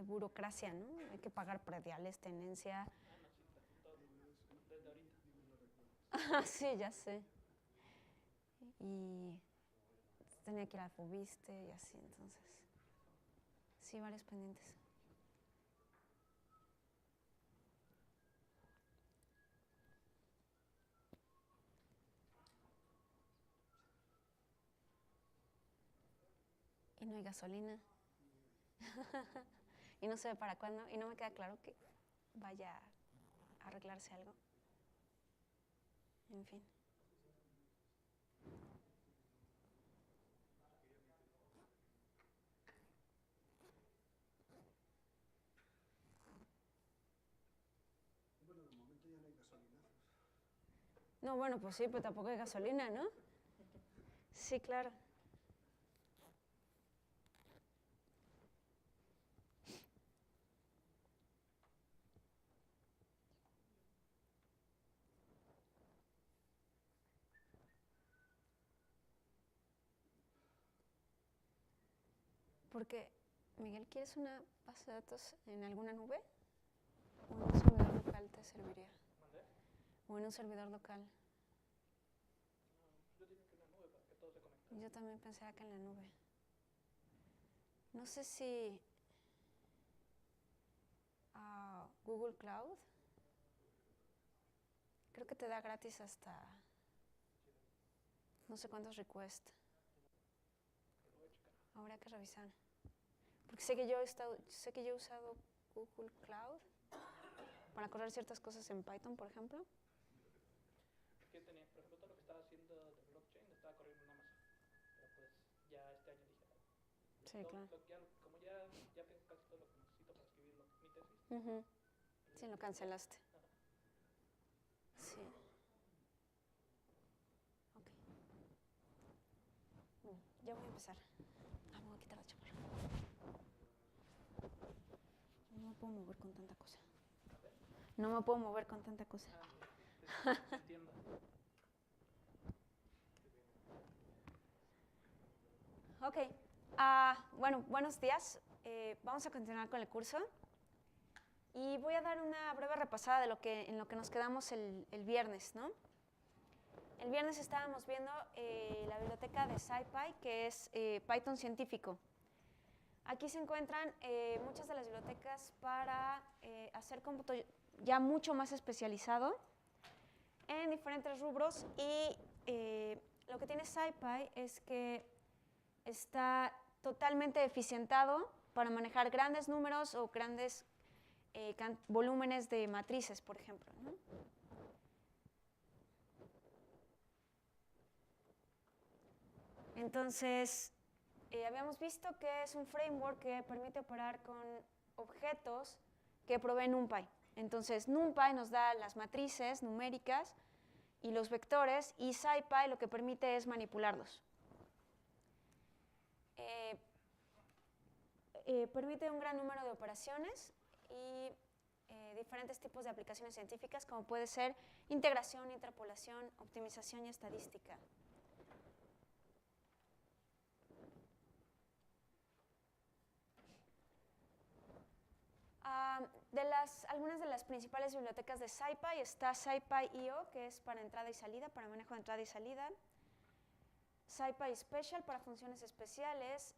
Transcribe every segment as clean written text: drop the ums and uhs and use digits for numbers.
burocracia, ¿no? Hay que pagar prediales, tenencia. Ah, sí, ya sé. Y tenía que ir al Fobiste y así, entonces. Sí, varios pendientes. Y no hay gasolina. Y no sé para cuándo. Y no me queda claro que vaya a arreglarse algo. En fin. Bueno, de momento ya no hay gasolinazos. No, bueno, pues sí, pero tampoco hay gasolina, ¿no? Sí, claro. Porque, Miguel, ¿quieres una base de datos en alguna nube? ¿O en un servidor local te serviría? ¿Mandé? ¿O en un servidor local? Yo diría que en la nube para que todo se conecte. Yo también pensaba que en la nube. No sé si Google Cloud, creo que te da gratis hasta no sé cuántos requests. Lo voy a checar. Habrá que revisar. Porque sé que yo he usado Google Cloud para correr ciertas cosas en Python, por ejemplo. Porque tenía, por ejemplo, todo lo que estaba haciendo de blockchain lo estaba corriendo en Amazon. Pero pues ya este año dije, Sí, claro. como ya tengo casi todo lo que necesito para escribir mi tesis. Sí, lo cancelaste. Ajá. Sí. Ok. Bueno, ya voy a empezar. Me voy a quitar la chamarra. No me puedo mover con tanta cosa. No me puedo mover con tanta cosa. Te entiendo. Ok. Bueno, buenos días. Vamos a continuar con el curso. Y voy a dar una breve repasada de en lo que nos quedamos el viernes, ¿no? El viernes estábamos viendo la biblioteca de SciPy, que es Python científico. Aquí se encuentran muchas de las bibliotecas para hacer cómputo ya mucho más especializado en diferentes rubros, y lo que tiene SciPy es que está totalmente eficientado para manejar grandes números o grandes volúmenes de matrices, por ejemplo, ¿no? Entonces, habíamos visto que es un framework que permite operar con objetos que provee NumPy. Entonces, NumPy nos da las matrices numéricas y los vectores, y SciPy lo que permite es manipularlos. Permite un gran número de operaciones y diferentes tipos de aplicaciones científicas, como puede ser integración, interpolación, optimización y estadística. Algunas de las principales bibliotecas de SciPy está SciPy.io, que es para entrada y salida, para manejo de entrada y salida. SciPy Special para funciones especiales.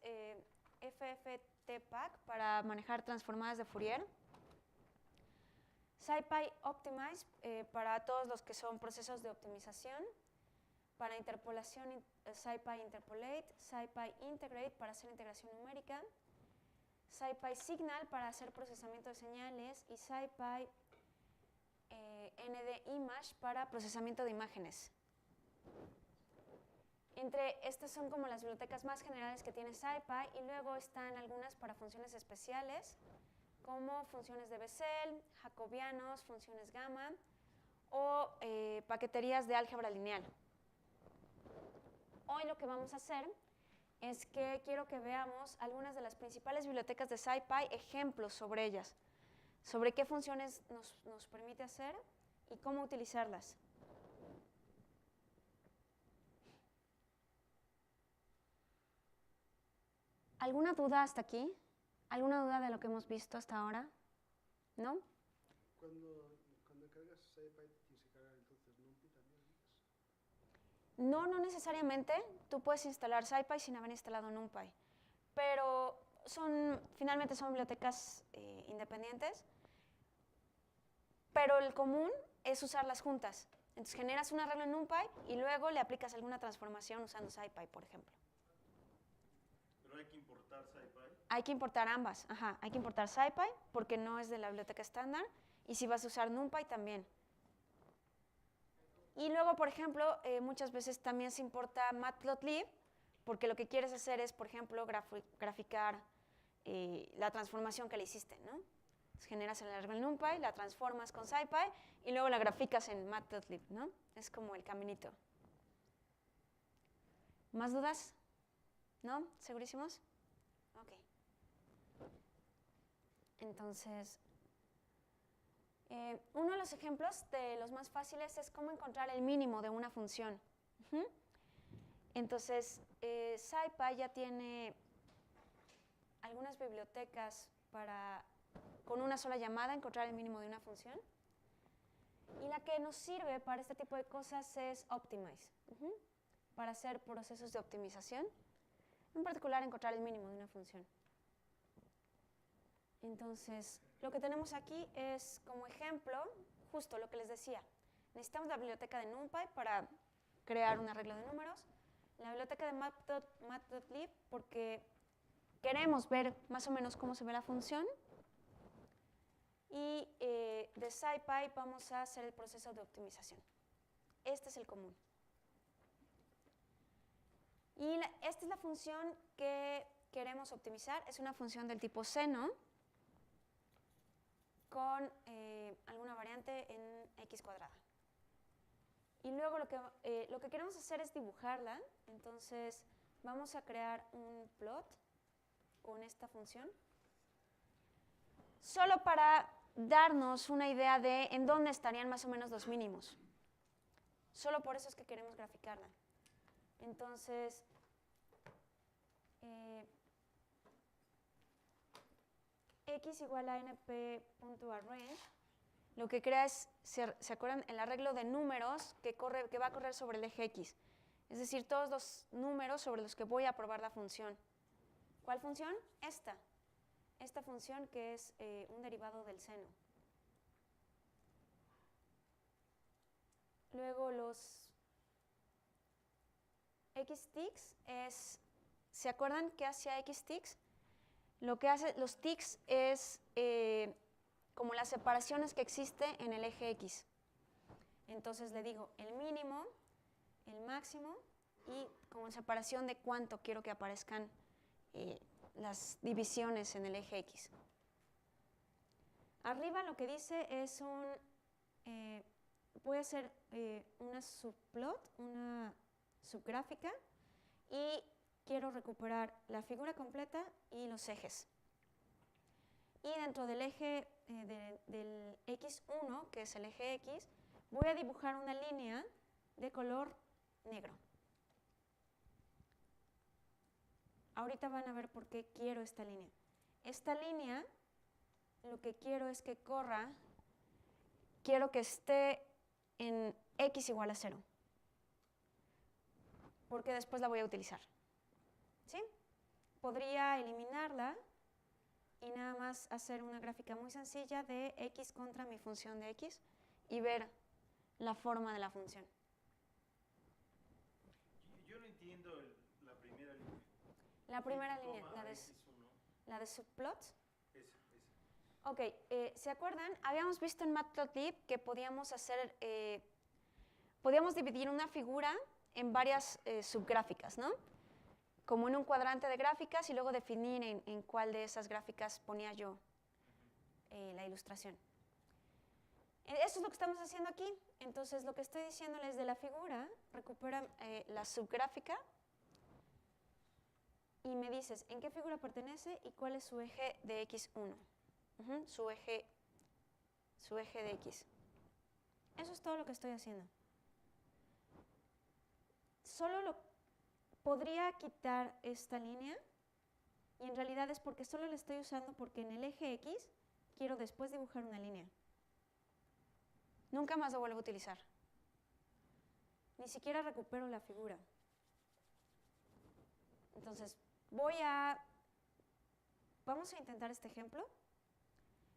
FFTPack para manejar transformadas de Fourier. SciPy Optimize para todos los que son procesos de optimización. Para interpolación, SciPy Interpolate. SciPy Integrate para hacer integración numérica. SciPy Signal para hacer procesamiento de señales, y SciPy ND-Image para procesamiento de imágenes. Entre estas son como las bibliotecas más generales que tiene SciPy, y luego están algunas para funciones especiales, como funciones de Bessel, jacobianos, funciones gamma o paqueterías de álgebra lineal. Hoy lo que vamos a hacer es que quiero que veamos algunas de las principales bibliotecas de SciPy, ejemplos sobre ellas, sobre qué funciones nos permite hacer y cómo utilizarlas. ¿Alguna duda hasta aquí? ¿Alguna duda de lo que hemos visto hasta ahora? ¿No? Cuando cargas SciPy, tienes que cargar entonces NumPy también. No, no necesariamente. Tú puedes instalar SciPy sin haber instalado NumPy. Pero finalmente son bibliotecas independientes. Pero el común es usarlas juntas. Entonces generas un arreglo en NumPy y luego le aplicas alguna transformación usando SciPy, por ejemplo. ¿Pero hay que importar SciPy? Hay que importar ambas. Ajá, hay que importar SciPy porque no es de la biblioteca estándar. Y si vas a usar NumPy también. Y luego, por ejemplo, muchas veces también se importa Matplotlib porque lo que quieres hacer es, por ejemplo, graficar la transformación que le hiciste, ¿no? Entonces, generas el arreglo en NumPy, la transformas con SciPy y luego la graficas en Matplotlib, ¿no? Es como el caminito. ¿Más dudas? ¿No? ¿Segurísimos? Ok. Entonces, uno de los ejemplos de los más fáciles es cómo encontrar el mínimo de una función. Entonces, SciPy ya tiene algunas bibliotecas para, con una sola llamada, encontrar el mínimo de una función. Y la que nos sirve para este tipo de cosas es Optimize, para hacer procesos de optimización, en particular encontrar el mínimo de una función. Entonces, lo que tenemos aquí es como ejemplo, justo lo que les decía. Necesitamos la biblioteca de NumPy para crear un arreglo de números, la biblioteca de Matplotlib porque queremos ver más o menos cómo se ve la función, y de SciPy vamos a hacer el proceso de optimización. Este es el común. Y esta es la función que queremos optimizar. Es una función del tipo seno con alguna variante en x cuadrada. Y luego lo que queremos hacer es dibujarla. Entonces vamos a crear un plot con esta función, solo para darnos una idea de en dónde estarían más o menos los mínimos. Solo por eso es que queremos graficarla. Entonces, x igual a np.arrange, lo que crea es, ¿se acuerdan? El arreglo de números que va a correr sobre el eje x. Es decir, todos los números sobre los que voy a probar la función. ¿Cuál función? Esta función que es un derivado del seno. Luego los xtics es, ¿se acuerdan qué hacía xtics? Lo que hace los tics es como las separaciones que existen en el eje x. Entonces le digo el mínimo, el máximo y como separación de cuánto quiero que aparezcan las divisiones en el eje x. Arriba lo que dice es puede ser una subplot, una subgráfica, y quiero recuperar la figura completa y los ejes. Y dentro del eje del x1, que es el eje x, voy a dibujar una línea de color negro. Ahorita van a ver por qué quiero esta línea. Esta línea, lo que quiero es que corra, quiero que esté en x igual a 0, porque después la voy a utilizar. ¿Sí? Podría eliminarla y nada más hacer una gráfica muy sencilla de x contra mi función de x y ver la forma de la función. Yo no entiendo la primera línea. La primera línea, la de subplot. Esa. Ok, ¿se acuerdan? Habíamos visto en Matplotlib que podíamos dividir una figura en varias subgráficas, ¿no? Como en un cuadrante de gráficas y luego definir en cuál de esas gráficas ponía yo la ilustración. Eso es lo que estamos haciendo aquí. Entonces, lo que estoy diciéndoles de la figura, recupera la subgráfica y me dices en qué figura pertenece y cuál es su eje de x1, su eje de x. Eso es todo lo que estoy haciendo. Solo podría quitar esta línea Y en realidad es porque solo la estoy usando porque en el eje X quiero después dibujar una línea. Nunca más lo vuelvo a utilizar. Ni siquiera recupero la figura. Entonces, vamos a intentar este ejemplo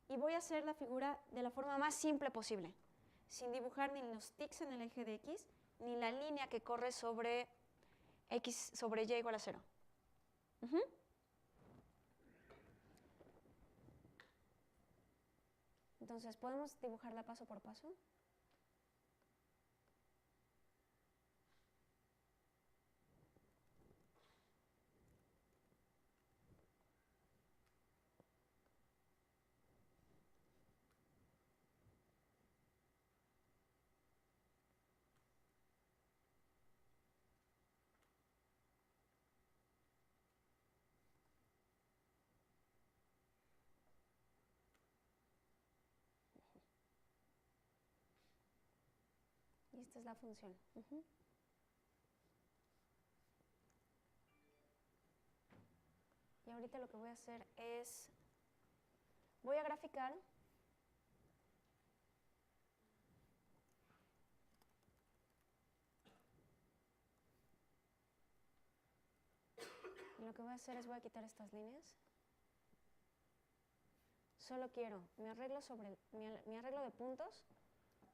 y voy a hacer la figura de la forma más simple posible, sin dibujar ni los tics en el eje de X, ni la línea que corre sobre X sobre Y igual a 0. Entonces, ¿podemos dibujarla paso por paso? Y esta es la función. Y ahorita lo que voy a hacer es, voy a graficar y lo que voy a hacer es voy a quitar estas líneas. Solo quiero mi arreglo de puntos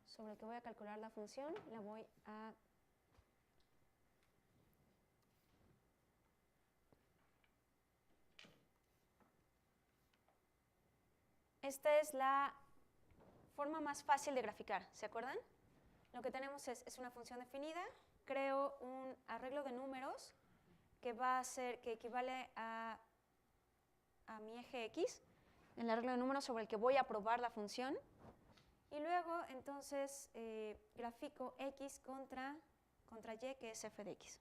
sobre el que voy a calcular la función, la voy a esta es la forma más fácil de graficar, ¿se acuerdan? Lo que tenemos es una función definida, creo un arreglo de números que equivale a mi eje X, el arreglo de números sobre el que voy a probar la función, y luego entonces grafico X contra Y, que es f de X.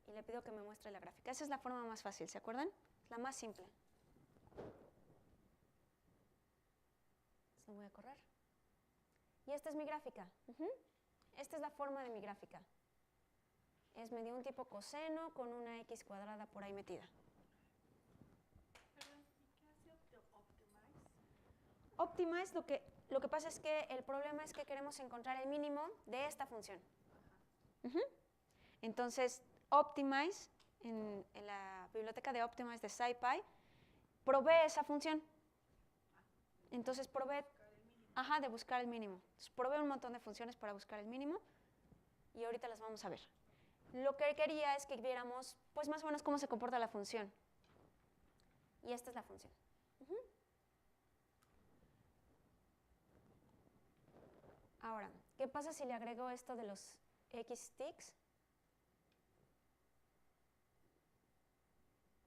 Y le pido que me muestre la gráfica. Esa es la forma más fácil, ¿se acuerdan? Es la más simple. Lo voy a correr. Y esta es mi gráfica. Esta es la forma de mi gráfica. Me dio un tipo coseno con una X cuadrada por ahí metida. Perdón, ¿y qué hace Optimize? Optimize, lo que pasa es que el problema es que queremos encontrar el mínimo de esta función. Entonces, Optimize, en la biblioteca de Optimize de SciPy, provee esa función. Entonces, provee de buscar el mínimo. Entonces, provee un montón de funciones para buscar el mínimo y ahorita las vamos a ver. Lo que quería es que viéramos, pues, más o menos cómo se comporta la función. Y esta es la función. Ahora, ¿qué pasa si le agrego esto de los X-tics?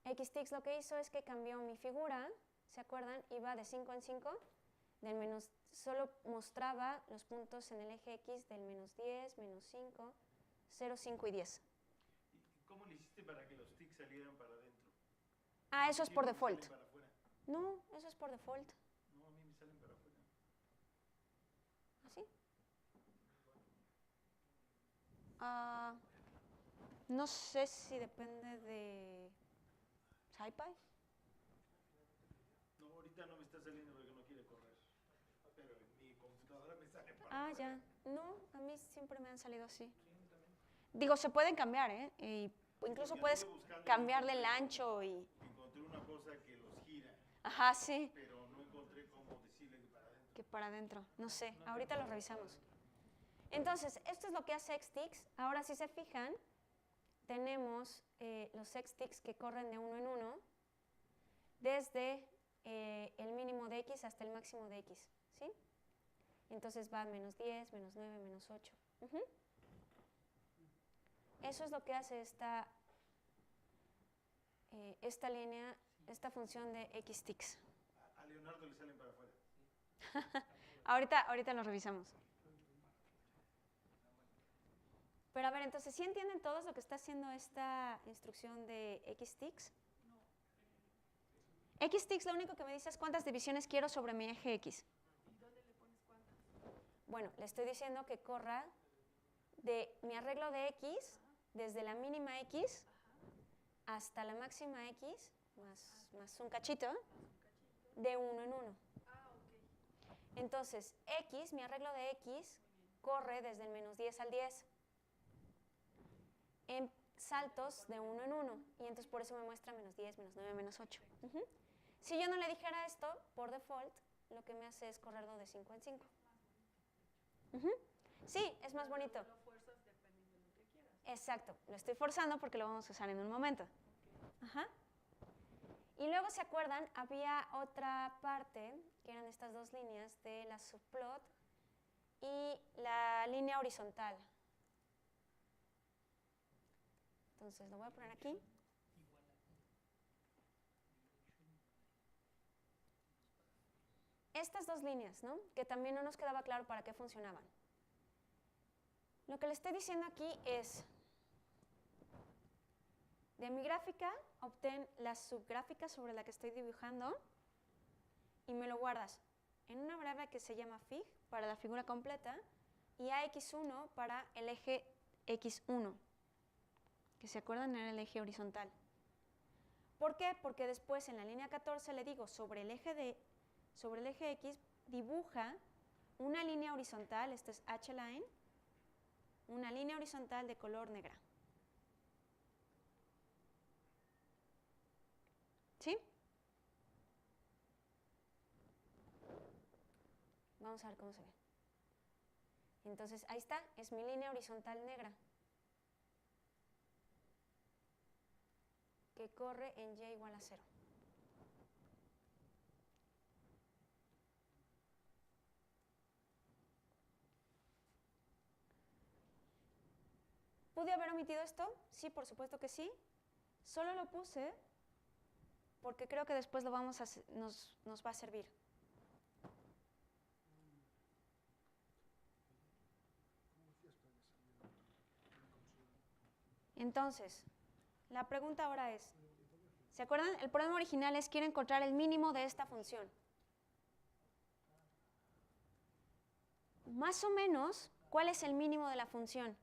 X-tics lo que hizo es que cambió mi figura, ¿se acuerdan? Iba de 5 en 5, solo mostraba los puntos en el eje X del menos 10, menos 5, 0, 5 y 10. ¿Y cómo le hiciste para que los tics salieran para adentro? Ah, eso es por default. ¿Salen para afuera? No, eso es por default. No, a mí me salen para afuera. ¿Así? No sé si depende de SciPy. No, ahorita no me está saliendo porque no quiere correr. Pero en mi computadora me sale para Ah, afuera. ya. No, a mí siempre me han salido así. Digo, se pueden cambiar, ¿eh? Incluso Porque puedes anduve buscando y cambiarle el encontré- ancho y... Encontré una cosa que los gira, Ajá, sí, pero no encontré cómo decirle que para adentro. que para adentro. No sé, ahorita lo revisamos. Entonces, esto es lo que hace Xtics. Ahora, si se fijan, tenemos los Xtics que corren de uno en uno, desde el mínimo de X hasta el máximo de X, ¿sí? Entonces va menos 10, menos 9, menos 8. Eso es lo que hace esta línea, esta función de Xtics. A Leonardo le salen para afuera. Ahorita lo revisamos. Pero a ver, entonces, ¿sí entienden todos lo que está haciendo esta instrucción de Xtics? Xtics lo único que me dice es cuántas divisiones quiero sobre mi eje X. ¿Y dónde le pones cuántas? Bueno, le estoy diciendo que corra de mi arreglo de X, desde la mínima X hasta la máxima x más un cachito de 1 en 1. Ah, ok. Entonces, x, mi arreglo de x, corre desde el menos 10 al 10 en saltos de 1 en 1. Y entonces por eso me muestra menos 10, menos 9, menos 8. Si yo no le dijera esto, por default, lo que me hace es correrlo de 5 en 5. Sí, es más bonito. Lo fuerzas dependiendo de lo que quieras. Exacto, lo estoy forzando porque lo vamos a usar en un momento. Ajá. Y luego, ¿se acuerdan? Había otra parte, que eran estas dos líneas de la subplot y la línea horizontal. Entonces, lo voy a poner aquí. Estas dos líneas, ¿no? Que también no nos quedaba claro para qué funcionaban. Lo que le estoy diciendo aquí es, de mi gráfica, obtén la subgráfica sobre la que estoy dibujando y me lo guardas en una variable que se llama fig para la figura completa y ax1 para el eje x1, que se acuerdan era el eje horizontal. ¿Por qué? Porque después en la línea 14 le digo sobre el eje x dibuja una línea horizontal, esto es h-line, una línea horizontal de color negra. ¿Sí? Vamos a ver cómo se ve. Entonces, ahí está, es mi línea horizontal negra, que corre en y igual a 0. ¿Pude haber omitido esto? Sí, por supuesto que sí. Solo lo puse porque creo que después lo vamos a, nos va a servir. Entonces, la pregunta ahora es, ¿se acuerdan? El problema original es quiero encontrar el mínimo de esta función. Más o menos, ¿cuál es el mínimo de la función?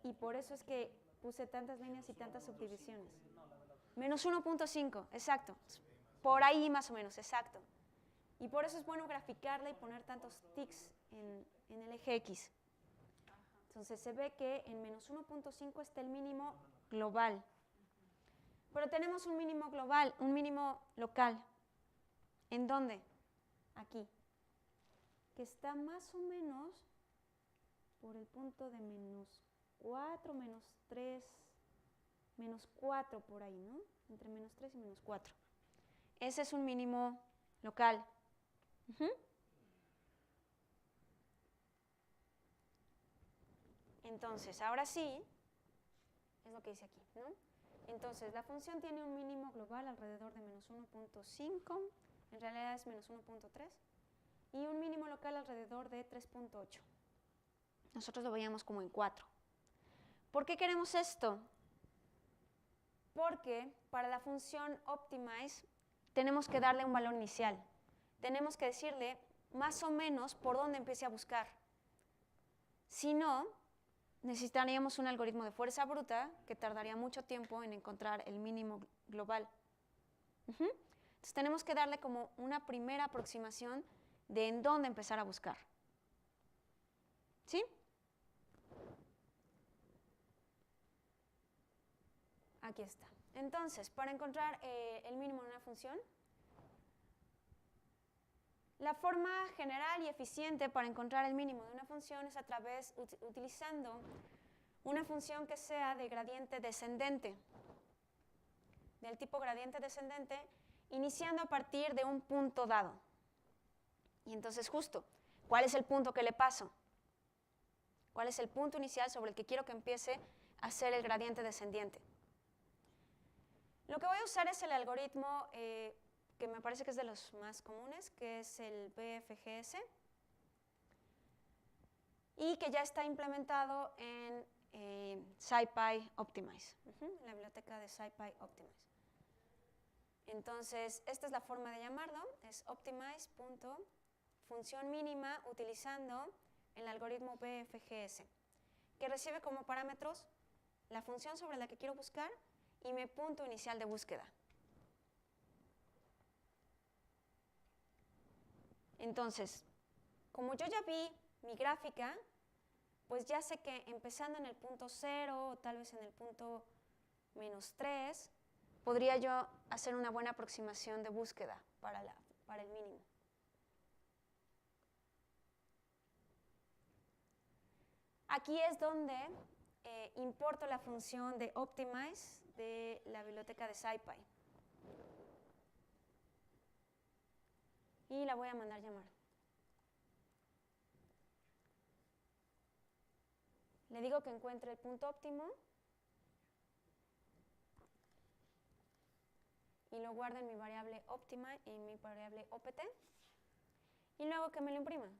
Y por eso es que puse tantas líneas y tantas subdivisiones. Menos 1.5, exacto. Por ahí más o menos, exacto. Y por eso es bueno graficarla y poner tantos ticks en el eje X. Entonces se ve que en menos 1.5 está el mínimo global. Pero tenemos un mínimo global, un mínimo local. ¿En dónde? Aquí. Que está más o menos por el punto de menos 4, menos 3, menos 4 por ahí, ¿no? Entre menos 3 y menos 4. Ese es un mínimo local. Entonces, ahora sí, es lo que dice aquí, ¿no? Entonces, la función tiene un mínimo global alrededor de menos 1.5, en realidad es menos 1.3, y un mínimo local alrededor de 3.8. Nosotros lo veíamos como en 4. ¿Por qué queremos esto? Porque para la función optimize tenemos que darle un valor inicial. Tenemos que decirle más o menos por dónde empiece a buscar. Si no, necesitaríamos un algoritmo de fuerza bruta que tardaría mucho tiempo en encontrar el mínimo global. Entonces tenemos que darle como una primera aproximación de en dónde empezar a buscar. ¿Sí? Aquí está. Entonces, para encontrar el mínimo de una función, la forma general y eficiente para encontrar el mínimo de una función es utilizando una función que sea de gradiente descendente, del tipo gradiente descendente, iniciando a partir de un punto dado. Y entonces justo, ¿cuál es el punto que le paso? ¿Cuál es el punto inicial sobre el que quiero que empiece a hacer el gradiente descendiente? Lo que voy a usar es el algoritmo que me parece que es de los más comunes, que es el BFGS, y que ya está implementado en SciPy Optimize, en la biblioteca de SciPy Optimize. Entonces, esta es la forma de llamarlo, es optimize.función mínima utilizando el algoritmo BFGS, que recibe como parámetros la función sobre la que quiero buscar y mi punto inicial de búsqueda. Entonces, como yo ya vi mi gráfica, pues ya sé que empezando en el punto 0 o tal vez en el punto -3, podría yo hacer una buena aproximación de búsqueda para el mínimo. Aquí es donde importo la función de optimize de la biblioteca de SciPy. Y la voy a mandar llamar. Le digo que encuentre el punto óptimo y lo guarde en mi variable optima y mi variable opt y luego que me lo imprima.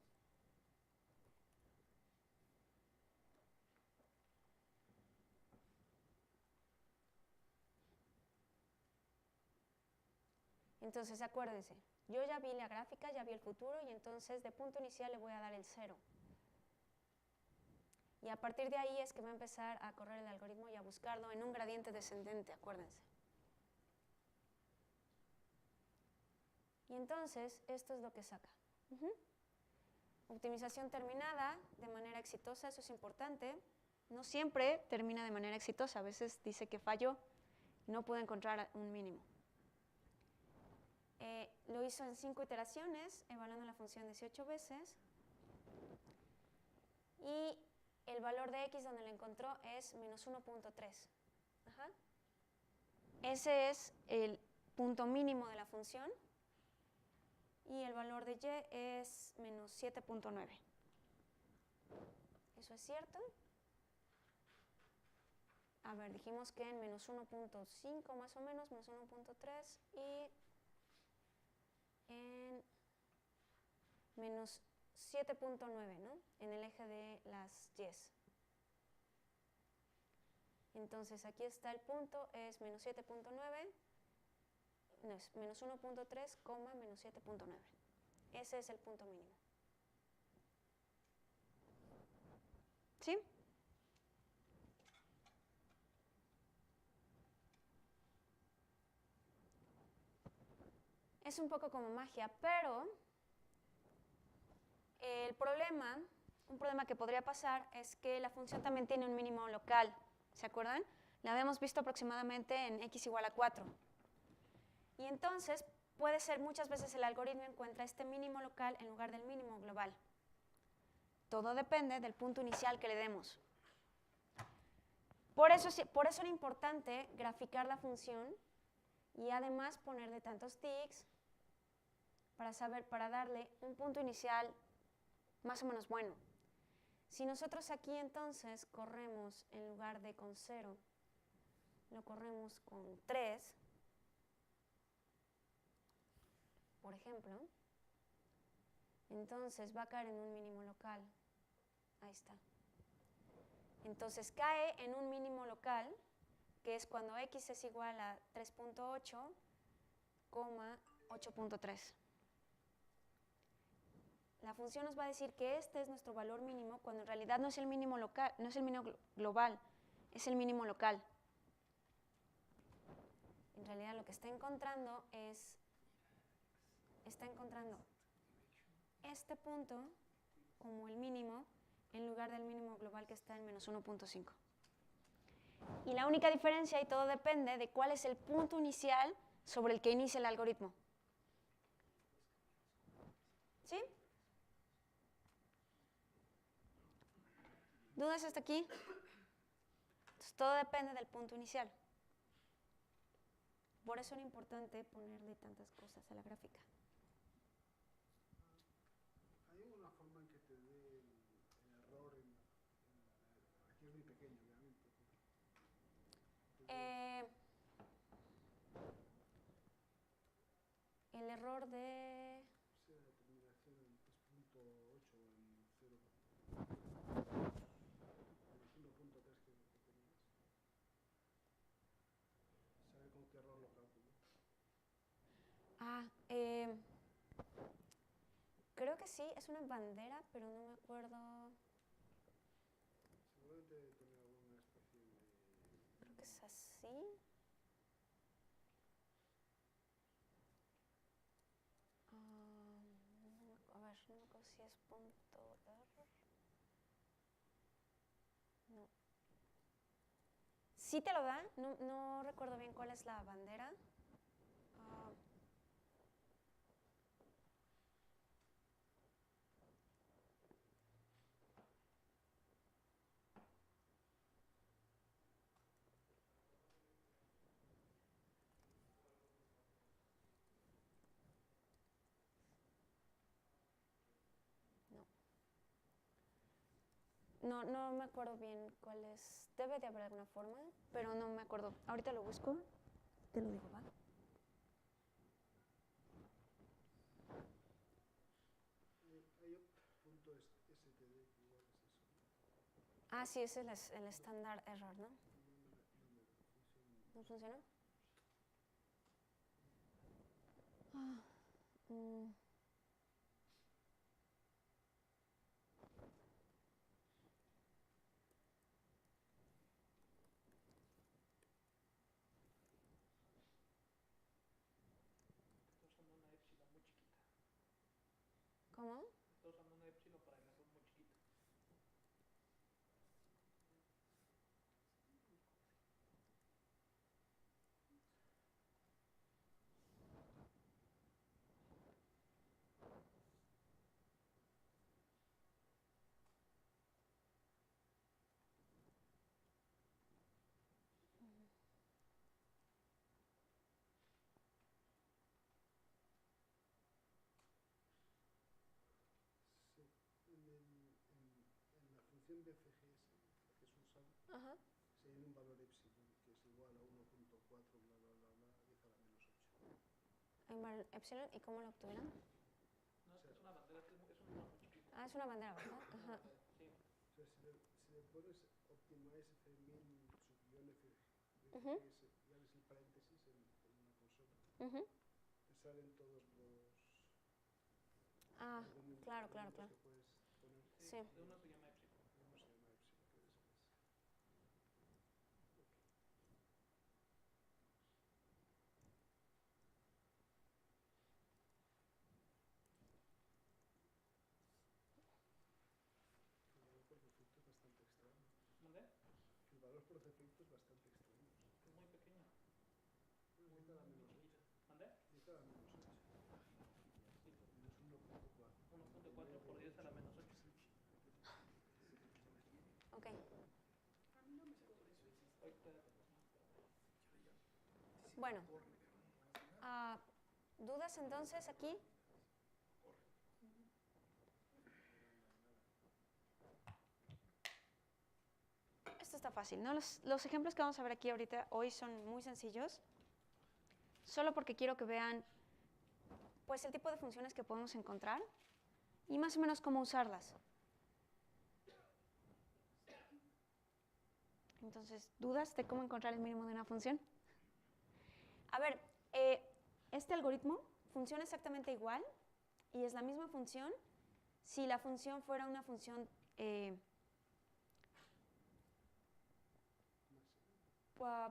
Entonces acuérdense, yo ya vi la gráfica, ya vi el futuro y entonces de punto inicial le voy a dar el 0. Y a partir de ahí es que va a empezar a correr el algoritmo y a buscarlo en un gradiente descendente, acuérdense. Y entonces, esto es lo que saca. Optimización terminada de manera exitosa, eso es importante. No siempre termina de manera exitosa, a veces dice que falló y no pudo encontrar un mínimo. Lo hizo en 5 iteraciones, evaluando la función 18 veces. Y el valor de x donde lo encontró es -1.3. Ese es el punto mínimo de la función. Y el valor de y es -7.9. ¿Eso es cierto? A ver, dijimos que en -1.5 más o menos, -1.3 y en -7.9, ¿no? En el eje de las y's. Entonces aquí está el punto, es -7.9. No, es -1.3, -7.9. Ese es el punto mínimo. ¿Sí? Es un poco como magia, pero el problema, un problema que podría pasar es que la función también tiene un mínimo local. ¿Se acuerdan? La habíamos visto aproximadamente en x igual a 4. Y entonces puede ser muchas veces el algoritmo encuentra este mínimo local en lugar del mínimo global. Todo depende del punto inicial que le demos. Por eso era importante graficar la función y además ponerle tantos ticks para darle un punto inicial más o menos bueno. Si nosotros aquí entonces corremos, en lugar de con 0, lo corremos con 3, por ejemplo, entonces va a caer en un mínimo local. Ahí está. Entonces cae en un mínimo local, que es cuando x es igual a 3.8, 8.3. La función nos va a decir que este es nuestro valor mínimo, cuando en realidad no es el mínimo local, no es el mínimo global, es el mínimo local. En realidad lo que está encontrando este punto como el mínimo en lugar del mínimo global que está en -1.5. Y la única diferencia, y todo depende de cuál es el punto inicial sobre el que inicia el algoritmo. ¿Sí? ¿Dudas hasta aquí? Entonces, todo depende del punto inicial. Por eso era importante ponerle tantas cosas a la gráfica. ¿Hay alguna forma en que te dé el error aquí es muy pequeño, obviamente? El error de... Sea de terminación en 3.8 o en 0. En 1.3 que tenías. ¿Sabe con qué error lo calculó? Creo que sí, es una bandera, pero no me acuerdo. Seguramente debe tener alguna especie de es así. A ver, no me acuerdo si es punto R. No. Sí te lo da, no recuerdo bien cuál es la bandera. Ah, no me acuerdo bien cuál es. Debe de haber alguna forma, pero no me acuerdo. Ahorita lo busco. Te lo digo, ¿va? Hay otro punto STD que igual es eso, ¿no? Ah, sí, ese es el estándar error, ¿no? ¿No funcionó? Ah, mm. Está usando una epsilon muy chiquita. ¿Cómo? Está usando una epsilon para el error muy chiquita. Sí. En la función de FGS, la que es un sum, Ajá. si hay un valor epsilon que es igual a 1.4, bla, bla, bla, bla, 10 a la menos 8. En bar epsilon, ¿y cómo lo obtuvieron? No, es que es una bandera, es un número muy chiquito. Ah, es una bandera, ¿verdad? Ajá. Sí. O sea, si le pones optimize F1000 sub guión FGS, Ujú. y abres el paréntesis en una consola, Ujú. te salen todos los Ah, argumentos claro. que puedes poner. Sí. De uno se llama epsilon. Uno se llama epsilon, que después. El valor por defecto es bastante extraño. ¿Mandé? El valor por defecto es bastante extraño. Es muy pequeño. 10 a la menos 8. ¿Mandé? 10 a la menos 8. Sí, Menos 1.4. 1.4 por 10 a la menos 8. Ok. A mí no me ocurre. Ahorita, Bueno. ¿Dudas entonces aquí? Esto está fácil, ¿no? Los ejemplos que vamos a ver aquí ahorita, hoy, son muy sencillos. Solo porque quiero que vean, pues, el tipo de funciones que podemos encontrar y más o menos cómo usarlas. Entonces, ¿dudas de cómo encontrar el mínimo de una función? A ver, este algoritmo funciona exactamente igual y es la misma función si la función fuera una función,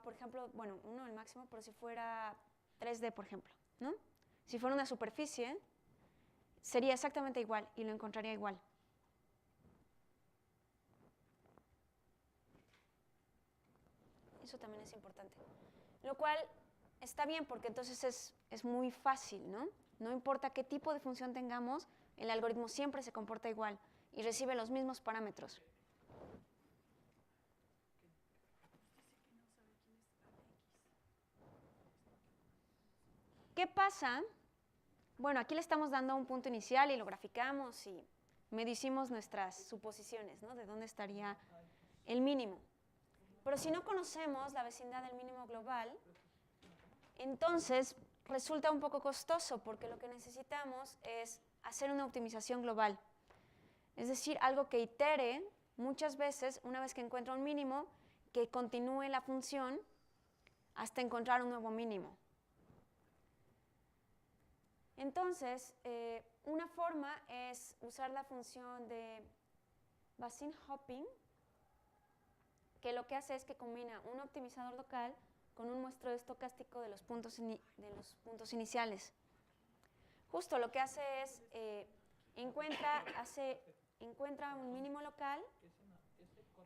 por ejemplo, bueno, no el máximo, pero si fuera 3D, por ejemplo, ¿no? Si fuera una superficie, sería exactamente igual y lo encontraría igual. Eso también es importante. Lo cual está bien porque entonces es muy fácil, ¿no? No importa qué tipo de función tengamos, el algoritmo siempre se comporta igual y recibe los mismos parámetros. Dice que no sabe quién es AX. ¿Qué pasa? Bueno, aquí le estamos dando un punto inicial y lo graficamos y medicimos nuestras suposiciones, ¿no? De dónde estaría el mínimo. Pero si no conocemos la vecindad del mínimo global, entonces resulta un poco costoso porque lo que necesitamos es hacer una optimización global. Es decir, algo que itere muchas veces, una vez que encuentra un mínimo, que continúe la función hasta encontrar un nuevo mínimo. Entonces, una forma es usar la función de Bazin hopping que lo que hace es que combina un optimizador local con un muestreo estocástico de los puntos iniciales. Justo lo que hace es encuentra un mínimo local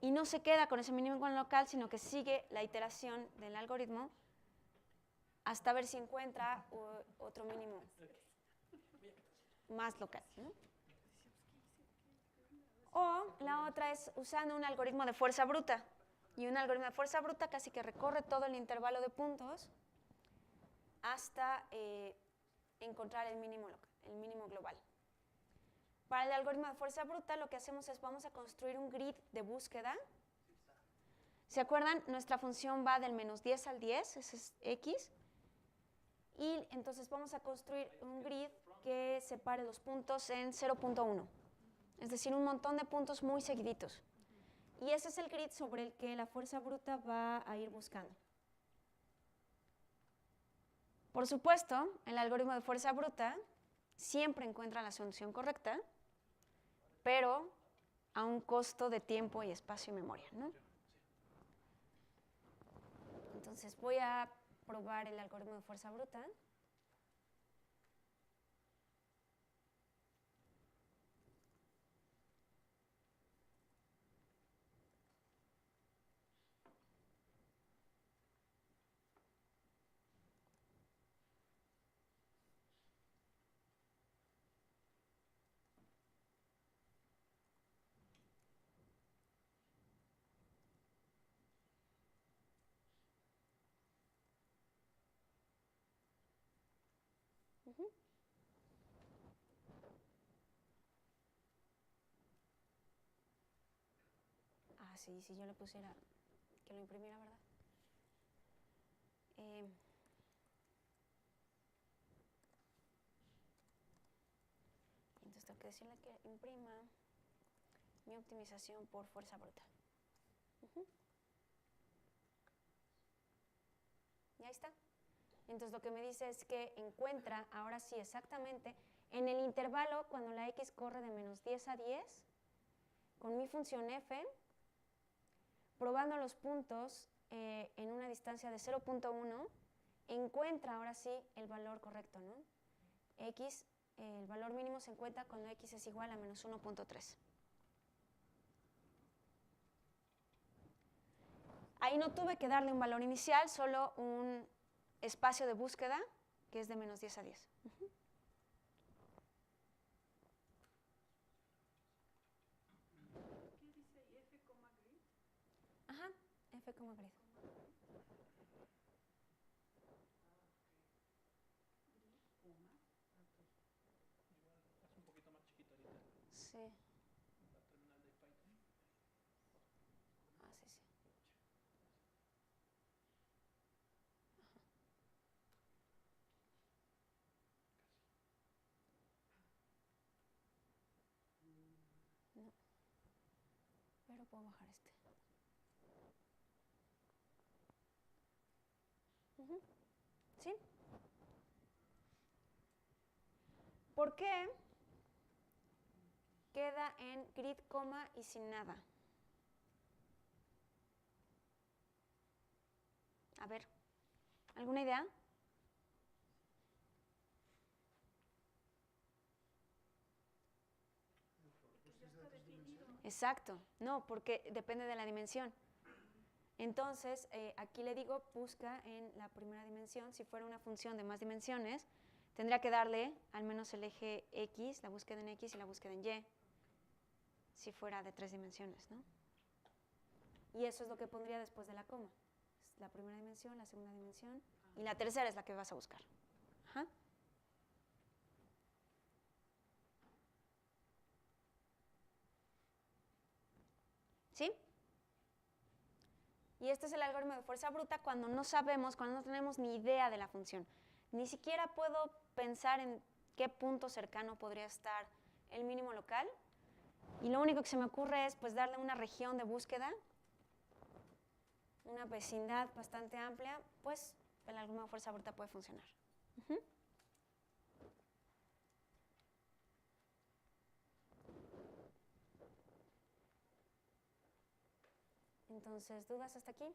y no se queda con ese mínimo local, sino que sigue la iteración del algoritmo hasta ver si encuentra otro mínimo más local, ¿no? O la otra es usando un algoritmo de fuerza bruta. Y un algoritmo de fuerza bruta casi que recorre todo el intervalo de puntos hasta encontrar el mínimo global. Para el algoritmo de fuerza bruta lo que hacemos es vamos a construir un grid de búsqueda. ¿Se acuerdan? Nuestra función va del menos 10 al 10, ese es x. Y entonces vamos a construir un grid que separe los puntos en 0.1. Es decir, un montón de puntos muy seguiditos. Y ese es el grid sobre el que la fuerza bruta va a ir buscando. Por supuesto, el algoritmo de fuerza bruta siempre encuentra la solución correcta, pero a un costo de tiempo y espacio y memoria, ¿no? Entonces voy a probar el algoritmo de fuerza bruta. Ah, sí, si yo le pusiera que lo imprimiera, ¿verdad? Entonces tengo que decirle que imprima mi optimización por fuerza bruta. Y ahí está. Entonces lo que me dice es que encuentra, ahora sí exactamente, en el intervalo cuando la x corre de menos 10 a 10, con mi función f, probando los puntos en una distancia de 0.1, encuentra ahora sí el valor correcto, ¿no? X, el valor mínimo se encuentra cuando x es igual a menos 1.3. Ahí no tuve que darle un valor inicial, solo un espacio de búsqueda que es de menos 10 a 10. ¿Qué dice ahí? F, grid. Ajá, f como grid. Es un poquito más chiquito ahorita. Sí. La terminal de Python. Ah, sí, sí. No. Pero puedo bajar este. ¿Sí? ¿Por qué queda en grid, coma y sin nada? A ver, ¿alguna idea? Porque ya está definido. Exacto, no, porque depende de la dimensión. Entonces, aquí le digo, busca en la primera dimensión. Si fuera una función de más dimensiones, tendría que darle al menos el eje X, la búsqueda en X y la búsqueda en Y, si fuera de 3 dimensiones, ¿no? Y eso es lo que pondría después de la coma. La primera dimensión, la segunda dimensión, y la tercera es la que vas a buscar. Ajá. ¿Sí? Y este es el algoritmo de fuerza bruta cuando no sabemos, cuando no tenemos ni idea de la función. Ni siquiera puedo pensar en qué punto cercano podría estar el mínimo local. Y lo único que se me ocurre es pues darle una región de búsqueda, una vecindad bastante amplia, pues el algoritmo de fuerza bruta puede funcionar. Entonces, ¿dudas hasta aquí?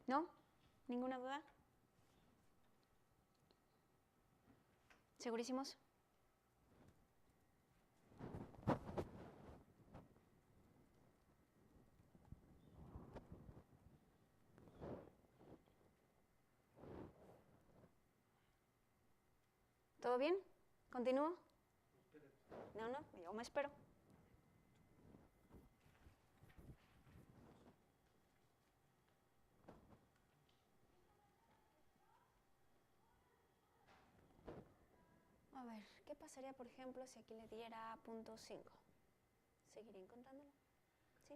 ¿No? ¿Ninguna duda? ¿Segurísimos? ¿Todo bien? ¿Continúo? No, no, yo me espero. A ver, ¿qué pasaría, por ejemplo, si aquí le diera punto 5? ¿Seguirían contándolo? ¿Sí?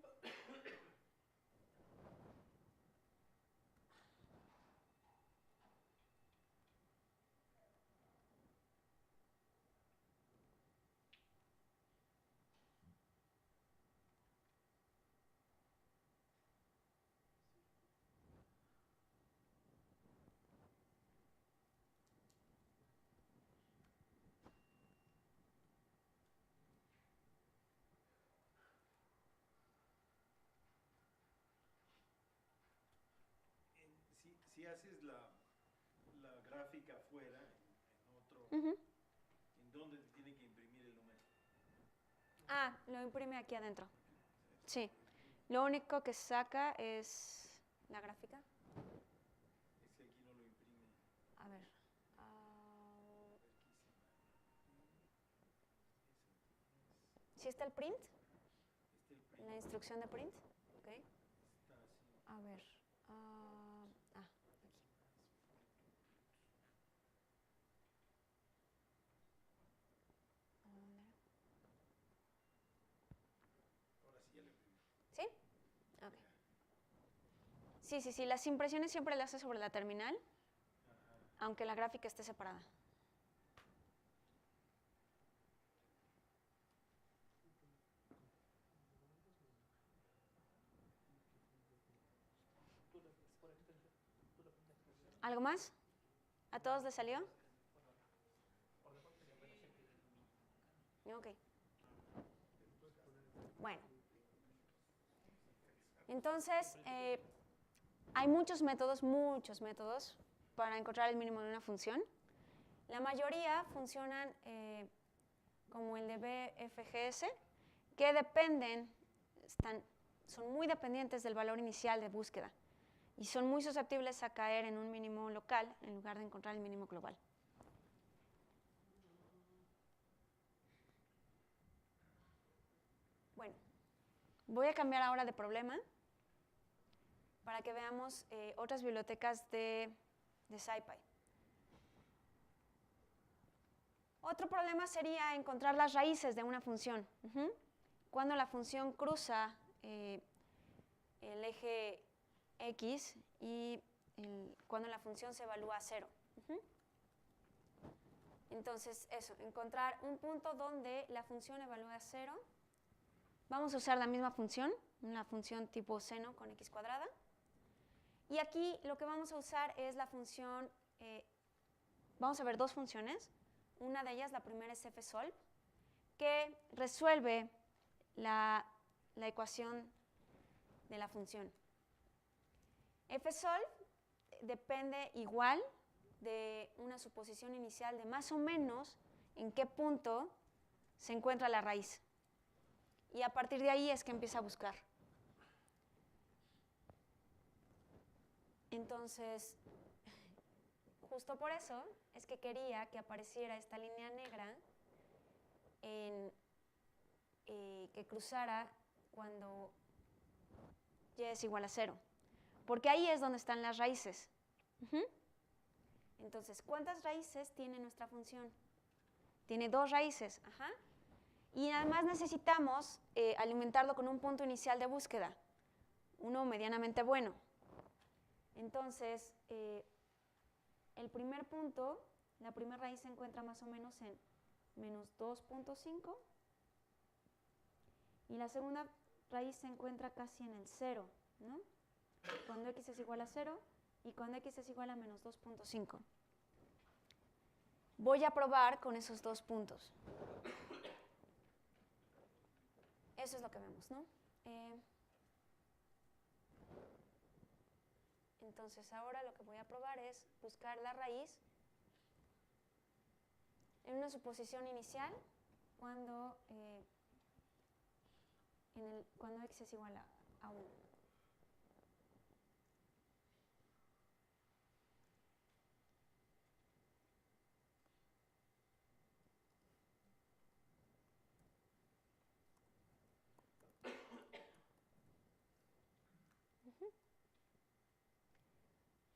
Si haces la gráfica afuera, en otro, Ujú. ¿en dónde te tiene que imprimir el número? Ah, lo imprime aquí adentro. Sí. Lo único que saca es la gráfica. Es que aquí no lo imprime. A ver. ¿Sí está el print? Este el print La instrucción de print. Ok. está así. A ver. Aquí. Ahora sí ya lo imprimí. ¿Sí? Ok. Sí, sí, sí. Las impresiones siempre las hace sobre la terminal, Ajá. aunque la gráfica esté separada. Tú le por extensión, tú le pones extensión. ¿Algo más? ¿A todos les salió? Por default sería menos X. Ok. Bueno. Entonces, hay muchos métodos para encontrar el mínimo de una función. La mayoría funcionan como el de BFGS, que son muy dependientes del valor inicial de búsqueda y son muy susceptibles a caer en un mínimo local en lugar de encontrar el mínimo global. Bueno, voy a cambiar ahora de problema para que veamos otras bibliotecas de SciPy. Otro problema sería encontrar las raíces de una función. Cuando la función cruza el eje X y cuando la función se evalúa a 0. Entonces, eso, encontrar un punto donde la función evalúa a 0. Vamos a usar la misma función, una función tipo seno con x cuadrada. Y aquí lo que vamos a usar es la función, vamos a ver dos funciones. Una de ellas, la primera es fsolve, que resuelve la ecuación de la función. Fsolve depende igual de una suposición inicial de más o menos en qué punto se encuentra la raíz. Y a partir de ahí es que empieza a buscar. Entonces, justo por eso es que quería que apareciera esta línea negra que cruzara cuando y es igual a 0. Porque ahí es donde están las raíces. Entonces, ¿cuántas raíces tiene nuestra función? Tiene 2 raíces. Y además necesitamos alimentarlo con un punto inicial de búsqueda, uno medianamente bueno. Entonces, el primer punto, la primera raíz se encuentra más o menos en menos 2.5 y la segunda raíz se encuentra casi en el 0, ¿no? Cuando x es igual a 0 y cuando x es igual a menos 2.5. Voy a probar con esos dos puntos. Eso es lo que vemos, ¿no? Entonces ahora lo que voy a probar es buscar la raíz en una suposición inicial cuando x es igual a 1.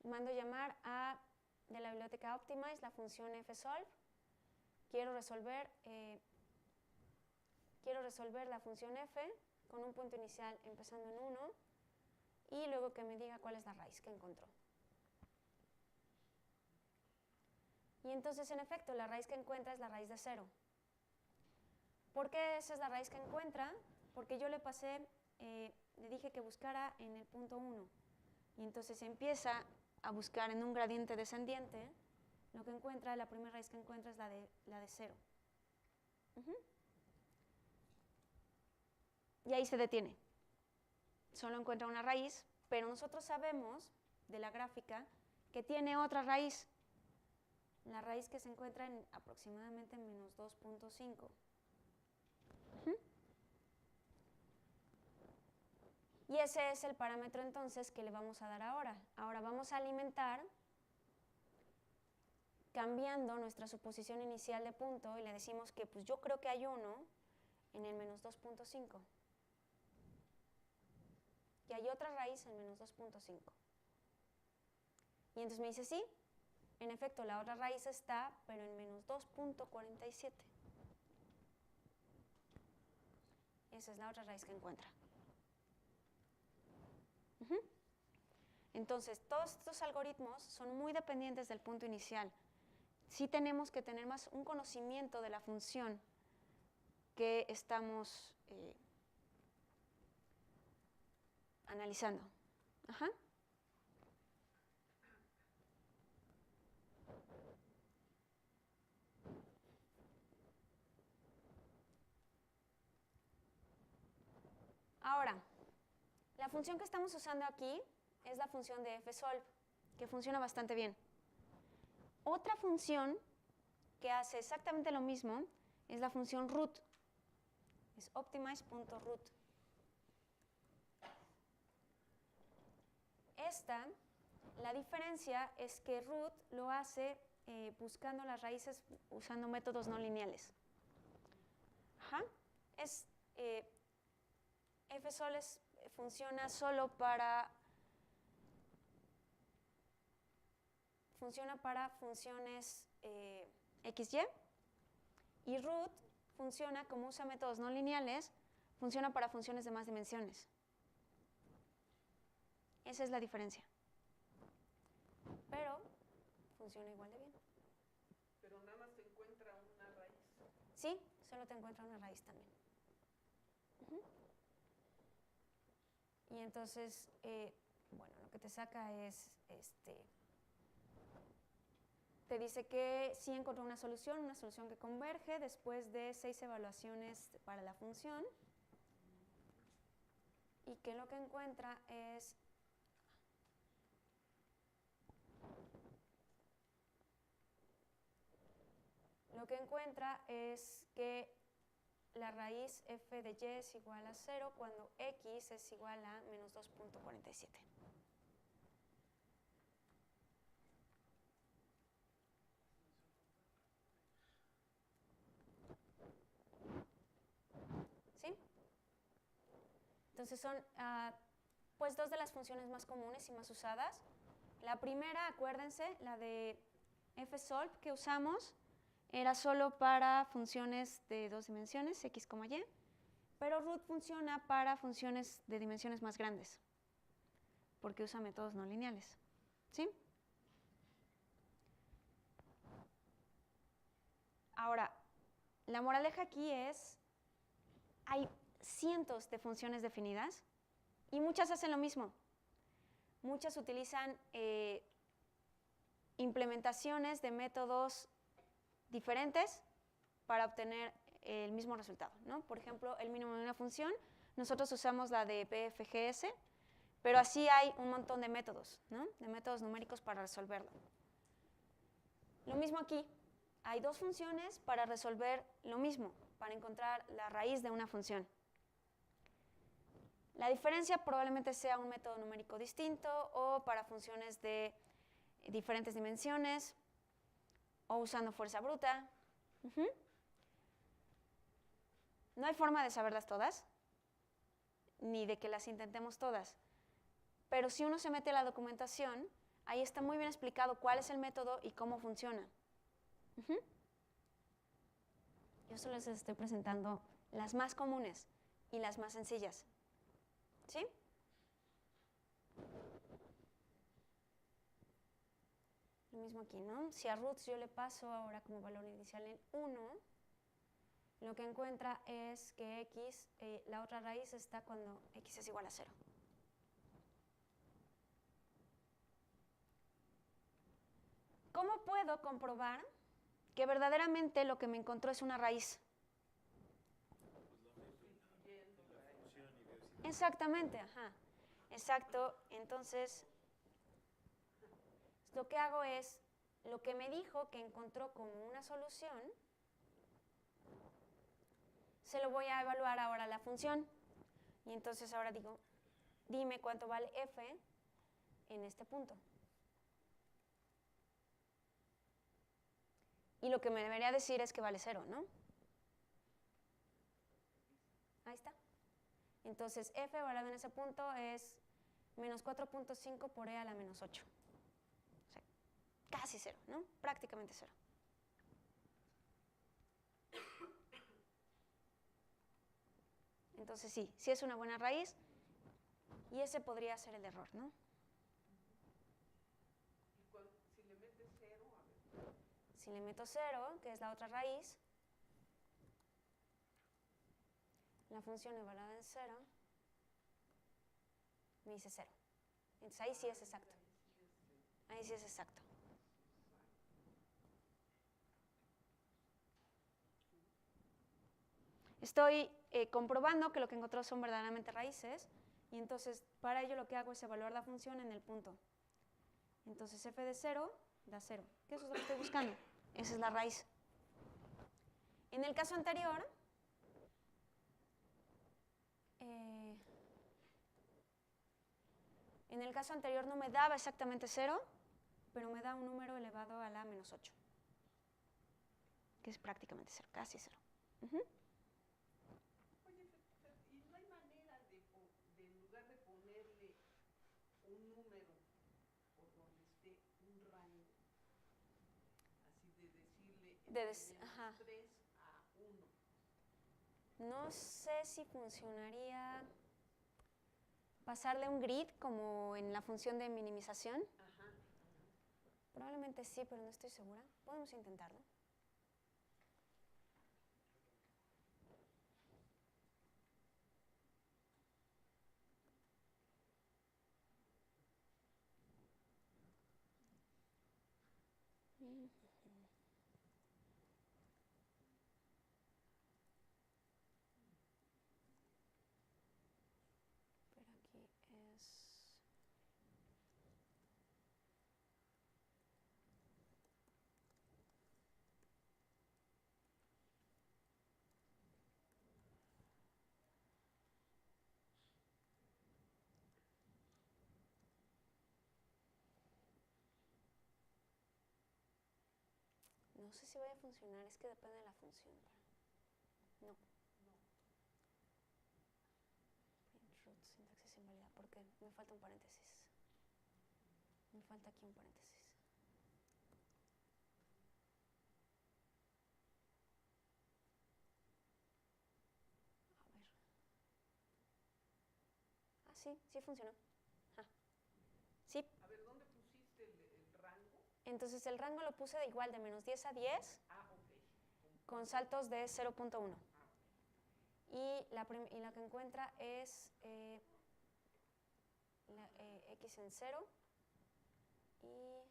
Mando llamar de la biblioteca Optimize la función fsolve. Quiero resolver la función f con un punto inicial empezando en 1 y luego que me diga cuál es la raíz que encontró. Y entonces, en efecto, la raíz que encuentra es la raíz de 0. ¿Por qué esa es la raíz que encuentra? Porque yo le dije que buscara en el punto 1. Y entonces empieza a buscar en un gradiente descendiente. Lo que encuentra, la primera raíz que encuentra es la de 0. Y ahí se detiene. Solo encuentra una raíz, pero nosotros sabemos de la gráfica que tiene otra raíz. La raíz que se encuentra en aproximadamente menos 2.5. Y ese es el parámetro entonces que le vamos a dar ahora. Ahora vamos a alimentar cambiando nuestra suposición inicial de punto y le decimos que pues yo creo que hay uno en el menos 2.5. Y hay otra raíz en menos 2.5. Y entonces me dice, sí, en efecto, la otra raíz está, pero en menos 2.47. Esa es la otra raíz que encuentra. Entonces, todos estos algoritmos son muy dependientes del punto inicial. Sí tenemos que tener más un conocimiento de la función que estamos analizando. Ahora, la función que estamos usando aquí es la función de fsolve, que funciona bastante bien. Otra función que hace exactamente lo mismo es la función root. Es optimize.root. La diferencia es que root lo hace buscando las raíces usando métodos no lineales. Fsolve funciona solo para funciones XY y root funciona, como usa métodos no lineales, funciona para funciones de más dimensiones. Esa es la diferencia. Pero funciona igual de bien. Pero nada más te encuentra una raíz. Sí, solo te encuentra una raíz también. Y entonces, bueno, lo que te saca es, te dice que sí encontró una solución que converge después de 6 evaluaciones para la función y que lo que encuentra es que la raíz f de y es igual a 0 cuando x es igual a menos 2.47. ¿Sí? Entonces son pues dos de las funciones más comunes y más usadas. La primera, acuérdense, la de fsolve que usamos, era solo para funciones de 2 dimensiones, x, y, pero root funciona para funciones de dimensiones más grandes, porque usa métodos no lineales. ¿Sí? Ahora, la moraleja aquí es, hay cientos de funciones definidas y muchas hacen lo mismo. Muchas utilizan implementaciones de métodos diferentes para obtener el mismo resultado, ¿no? Por ejemplo, el mínimo de una función, nosotros usamos la de PFGS, pero así hay un montón de métodos, ¿no? De métodos numéricos para resolverlo. Lo mismo aquí, hay dos funciones para resolver lo mismo, para encontrar la raíz de una función. La diferencia probablemente sea un método numérico distinto o para funciones de diferentes dimensiones o usando fuerza bruta. No hay forma de saberlas todas, ni de que las intentemos todas. Pero si uno se mete a la documentación, ahí está muy bien explicado cuál es el método y cómo funciona. Yo solo les estoy presentando las más comunes y las más sencillas. ¿Sí? Lo mismo aquí, ¿no? Si a roots yo le paso ahora como valor inicial en 1, lo que encuentra es que x, la otra raíz está cuando x es igual a 0. ¿Cómo puedo comprobar que verdaderamente lo que me encontró es una raíz? Exactamente, ajá. Exacto. Entonces, lo que hago es, lo que me dijo que encontró como una solución, se lo voy a evaluar ahora a la función. Y entonces ahora digo, dime cuánto vale f en este punto. Y lo que me debería decir es que vale 0, ¿no? Ahí está. Entonces, f evaluado en ese punto es menos 4.5 por e a la menos 8. O sea, casi 0, ¿no? Prácticamente 0. Entonces sí es una buena raíz y ese podría ser el error, ¿no? Si le metes 0, a ver. Si le meto 0, que es la otra raíz, la función evaluada en 0 me dice 0. Entonces ahí sí es exacto. Ahí sí es exacto. Estoy comprobando que lo que encontró son verdaderamente raíces y entonces para ello lo que hago es evaluar la función en el punto. Entonces f de 0 da 0. ¿Qué es lo que estoy buscando? Esa es la raíz. En el caso anterior, no me daba exactamente 0, pero me da un número elevado a la menos 8, que es prácticamente 0, casi 0. Oye, ¿y no hay manera de en lugar de ponerle un número por donde esté un rango, así de decirle entre menos 3 a 1? No sé si funcionaría pasarle un grid como en la función de minimización. Ajá. Probablemente sí, pero no estoy segura. Podemos intentarlo. Pero aquí es... No sé si vaya a funcionar, es que depende de la función. No. Print root, sintaxis inválida. ¿Por qué? Me falta un paréntesis. Me falta aquí un paréntesis. A ver. Ah, sí funcionó. Ah. Sí. A ver, ¿dónde pusiste el rango? Entonces el rango lo puse de igual, de menos 10 a 10, con saltos de 0.1. Y la que encuentra es x en 0 y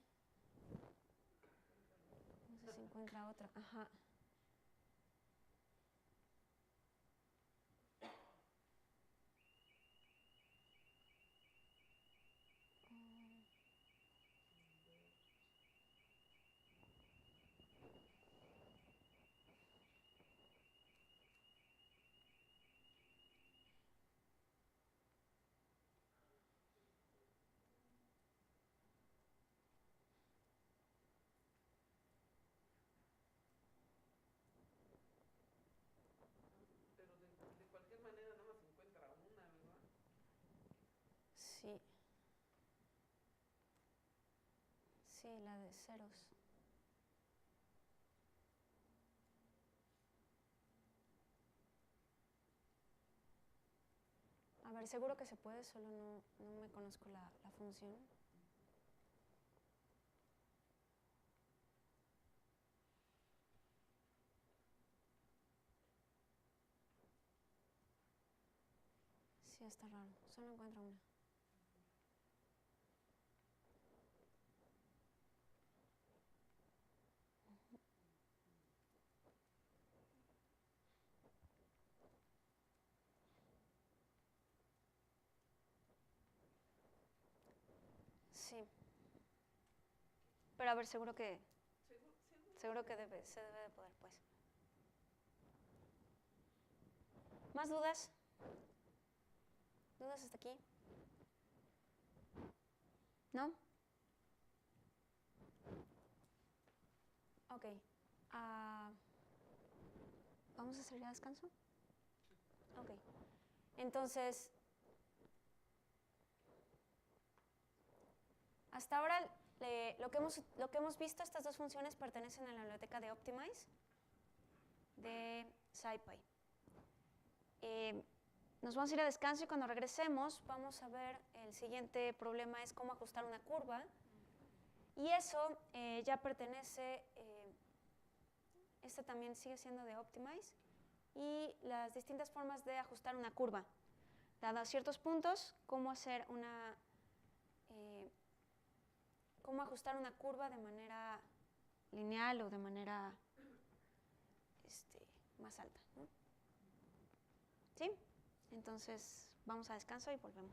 no sé si encuentra otra. Ajá. Sí. Sí, la de ceros. A ver, seguro que se puede, solo no me conozco la función. Sí, está raro. Solo encuentro una. Sí. Pero a ver, seguro que se debe de poder, pues. ¿Más dudas? ¿Dudas hasta aquí? ¿No? Ok. ¿Vamos a salir a descanso? Ok. Entonces, hasta ahora lo que hemos visto, estas dos funciones pertenecen a la biblioteca de Optimize de SciPy. Nos vamos a ir a descanso y cuando regresemos vamos a ver el siguiente problema es cómo ajustar una curva. Y eso ya pertenece, este también sigue siendo de Optimize, y las distintas formas de ajustar una curva. Dados ciertos puntos, cómo ajustar una curva de manera lineal o de manera más alta, ¿no? ¿Sí? Entonces vamos a descanso y volvemos.